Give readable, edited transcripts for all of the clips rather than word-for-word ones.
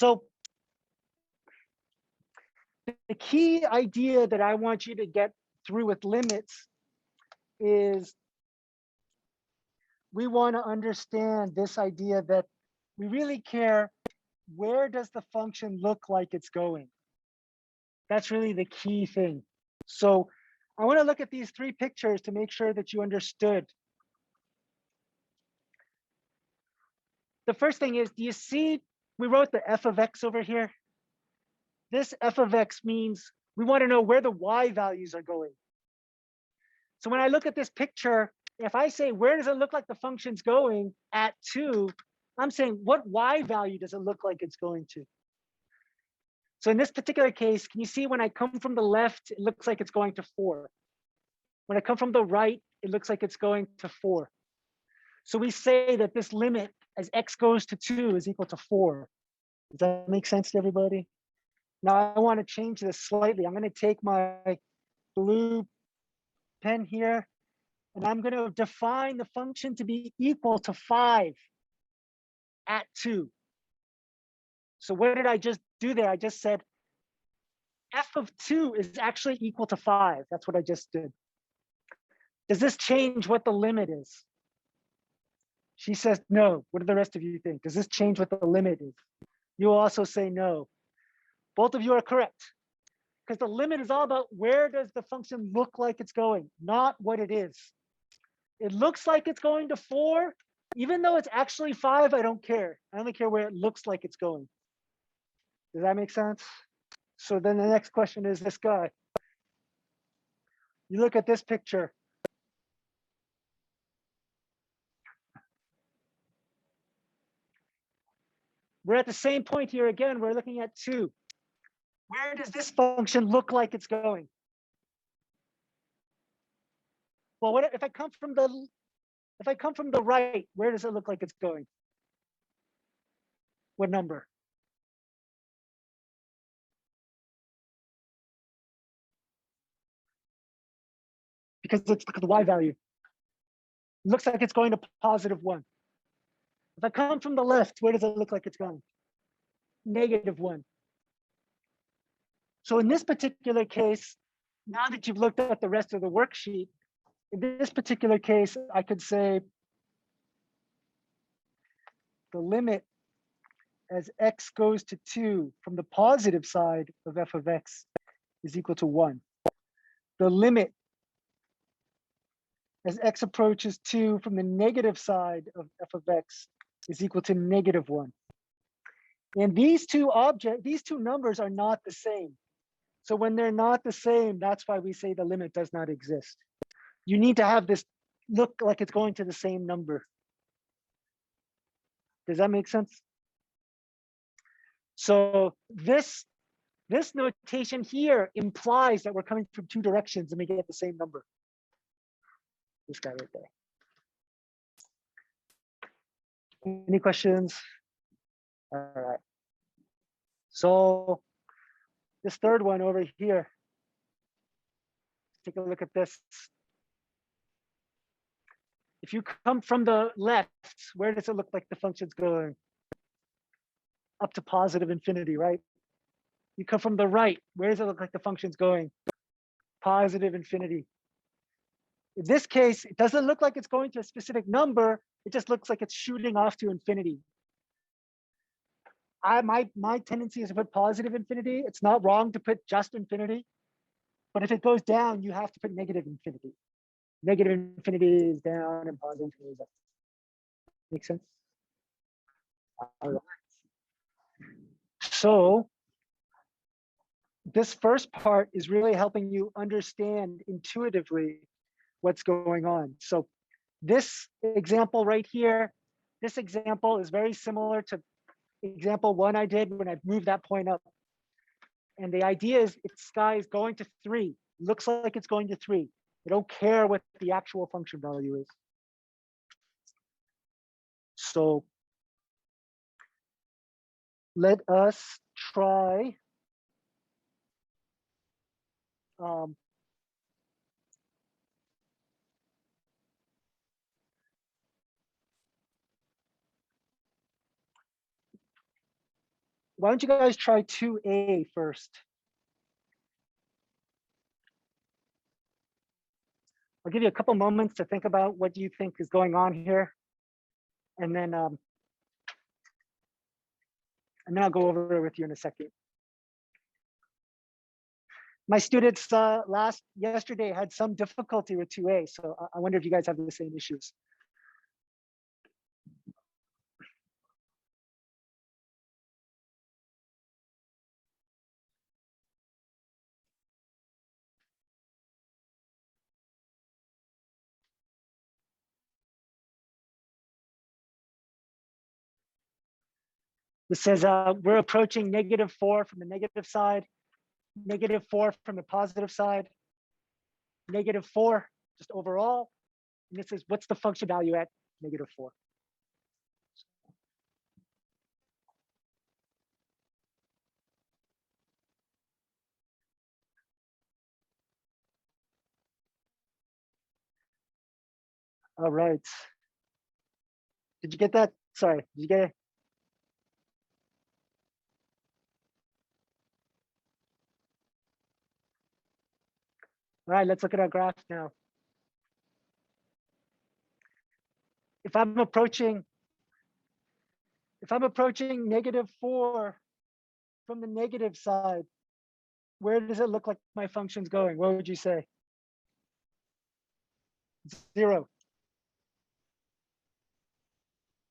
So the key idea that I want you to get through with limits is we want to understand this idea that we really care, where does the function look like it's going? That's really the key thing. So I want to look at these three pictures to make sure that you understood. The first thing is, do you see we wrote the f of x over here? This f of x means we want to know where the y values are going. So when I look at this picture, if I say, where does it look like the function's going at 2, I'm saying, what y value does it look like it's going to? So in this particular case, can you see when I come from the left, it looks like it's going to 4. When I come from the right, it looks like it's going to 4. So we say that this limit as x goes to 2 is equal to 4. Does that make sense to everybody? Now I want to change this slightly. I'm going to take my blue pen here, and I'm going to define the function to be equal to 5 at 2. So what did I just do there? I just said f of 2 is actually equal to 5. That's what I just did. Does this change what the limit is? She says no. What do the rest of you think? Does this change what the limit is? You also say no. Both of you are correct, because the limit is all about where does the function look like it's going, not what it is. It looks like it's going to 4. Even though it's actually 5, I don't care. I only care where it looks like it's going. Does that make sense? So then the next question is this guy. You look at this picture. We're at the same point here again. We're looking at 2. Where does this function look like it's going? Well, what if I come from the right, where does it look like it's going? What number? Because it's the y value. It looks like it's going to +1. If I come from the left, where does it look like it's going? -1. So in this particular case, now that you've looked at the rest of the worksheet, in this particular case, I could say the limit as x goes to 2 from the positive side of f of x is equal to 1. The limit as x approaches 2 from the negative side of f of x is equal to -1. And these two numbers are not the same. So when they're not the same, that's why we say the limit does not exist. You need to have this look like it's going to the same number. Does that make sense? So this notation here implies that we're coming from 2 directions and we get the same number. This guy right there. Any questions? All right. So this third one over here, take a look at this. If you come from the left, where does it look like the function's going? Up to +infinity, right? You come from the right, where does it look like the function's going? +infinity. In this case, it doesn't look like it's going to a specific number. It just looks like it's shooting off to infinity. My tendency is to put +infinity. It's not wrong to put just infinity. But if it goes down, you have to put -infinity. -infinity is down and +infinity is up. Make sense? All right. So this first part is really helping you understand intuitively what's going on. So this example right here, this example is very similar to example 1 I did when I moved that point up. And the idea is its sky is going to 3. Looks like it's going to 3. I don't care what the actual function value is. So let us try Why don't you guys try 2a first? I'll give you a couple moments to think about what you think is going on here, and then I'll go over it with you in a second. My students yesterday had some difficulty with 2a, so I wonder if you guys have the same issues. This says we're approaching -4 from the negative side, -4 from the positive side, -4 just overall. And this is what's the function value at -4. All right. Did you get that? Sorry, did you get it? All right, let's look at our graph now. If I'm approaching -4 from the negative side, where does it look like my function's going? What would you say? 0.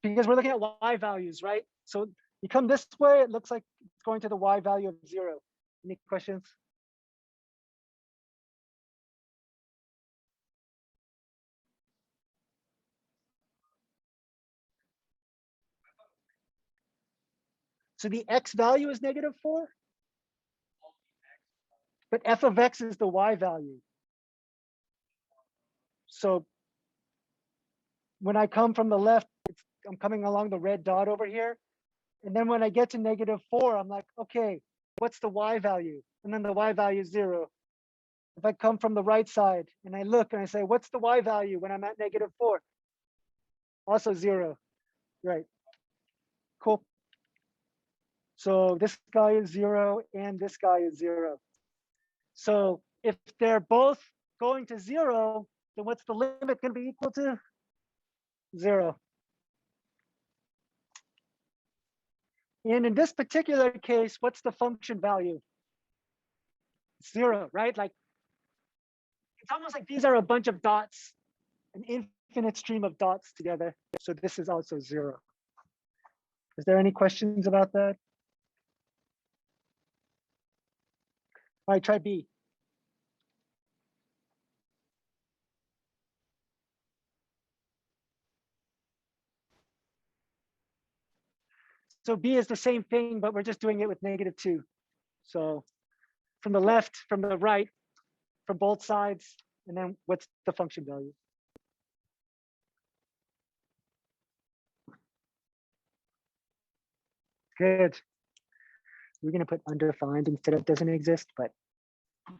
Because we're looking at y values, right? So you come this way, it looks like it's going to the y value of 0. Any questions? So the x value is -4, but f of x is the y value. So when I come from the left, I'm coming along the red dot over here. And then when I get to -4, I'm like, okay, what's the y value? And then the y value is 0. If I come from the right side and I look and I say, what's the y value when I'm at -4? Also 0, right? Cool. So this guy is 0 and this guy is 0. So if they're both going to 0, then what's the limit going to be equal to? 0. And in this particular case, what's the function value? 0, right? Like it's almost like these are a bunch of dots, an infinite stream of dots together. So this is also 0. Is there any questions about that? All right, try B. So B is the same thing, but we're just doing it with -2. So from the left, from the right, from both sides, and then what's the function value? Good. We're going to put undefined instead of doesn't exist, but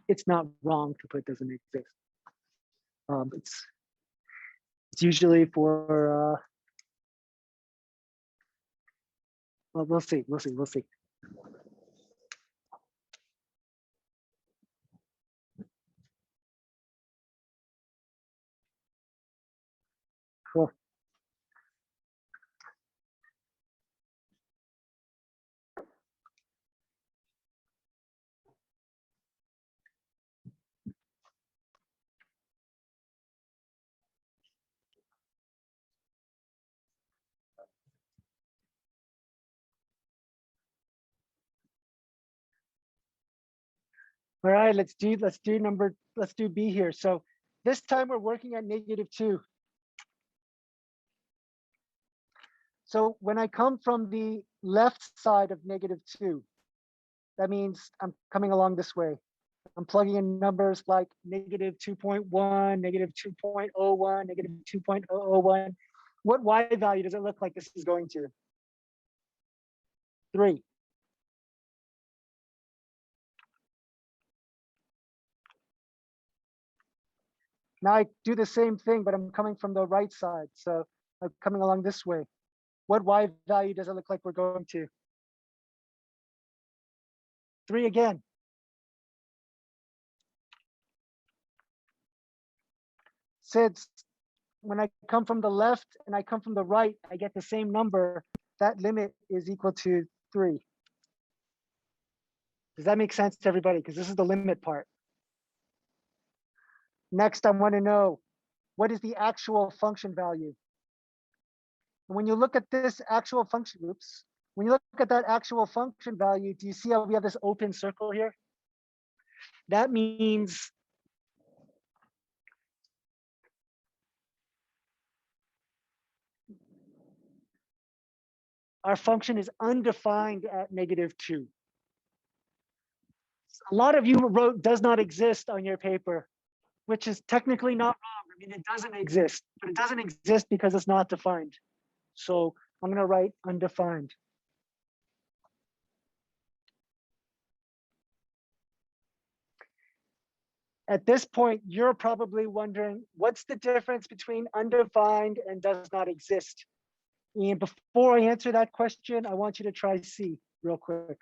it's not wrong to put doesn't exist. It's usually for well, we'll see. Cool. All right, let's do B here. So this time we're working at -2. So when I come from the left side of -2, that means I'm coming along this way. I'm plugging in numbers like -2.1, -2.01, -2.001. What y value does it look like this is going to? 3. Now I do the same thing, but I'm coming from the right side. So I'm coming along this way. What y value does it look like we're going to? 3 again. Since when I come from the left and I come from the right, I get the same number, that limit is equal to 3. Does that make sense to everybody? Because this is the limit part. Next, I want to know, what is the actual function value? And when you look at this actual function, oops, when you look at that actual function value, do you see how we have this open circle here? That means our function is undefined at -2. A lot of you wrote does not exist on your paper, which is technically not wrong. I mean, it doesn't exist, but it doesn't exist because it's not defined. So I'm going to write undefined. At this point, you're probably wondering, what's the difference between undefined and does not exist? And before I answer that question, I want you to try C real quick.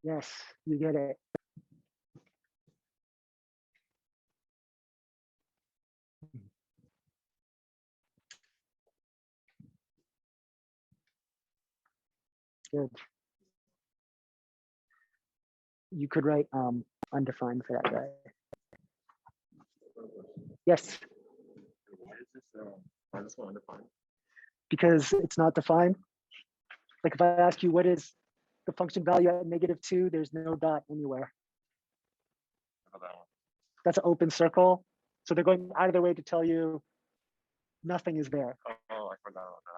Yes, you get it. Good. You could write undefined for that guy. Yes. Why is this one undefined? Because it's not defined. Like if I ask you what is the function value at -2, there's no dot anywhere. How about that one? That's an open circle. So they're going out of their way to tell you nothing is there. Oh, I forgot about that.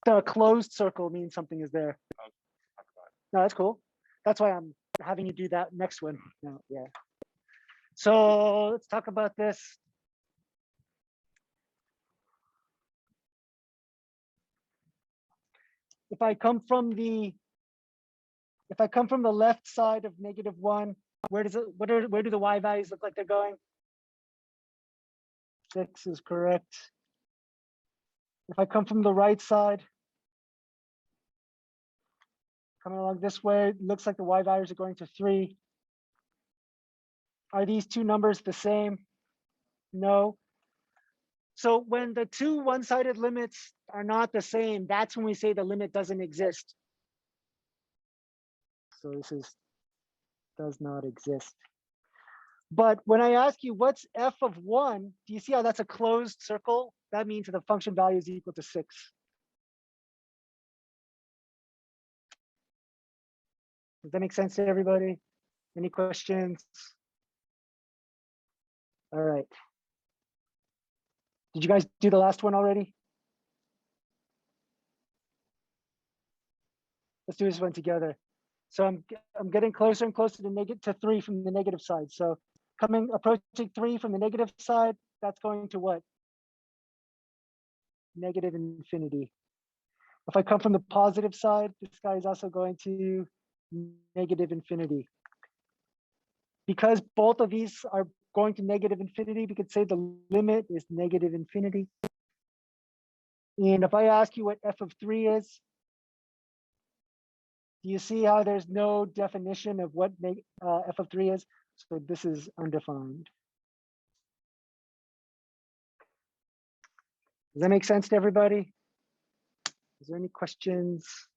The closed circle means something is there. I'll talk about it. No, that's cool. That's why I'm having you do that next one. No, yeah. So let's talk about this. If I come from the left side of -1, where do the y values look like they're going? 6 is correct. If I come from the right side, coming along this way, it looks like the y values are going to 3. Are these two numbers the same? No. So when the two one-sided limits are not the same, that's when we say the limit doesn't exist. So this does not exist. But when I ask you what's f of 1, do you see how that's a closed circle? That means that the function value is equal to 6. Does that make sense to everybody? Any questions? All right. Did you guys do the last one already? Let's do this one together. So I'm getting closer and closer to 3 from the negative side. So approaching 3 from the negative side, that's going to what? Negative infinity. If I come from the positive side, this guy is also going to negative infinity. Because both of these are going to negative infinity, we could say the limit is negative infinity. And if I ask you what f of 3 is, do you see how there's no definition of what f of 3 is? So this is undefined. Does that make sense to everybody? Is there any questions?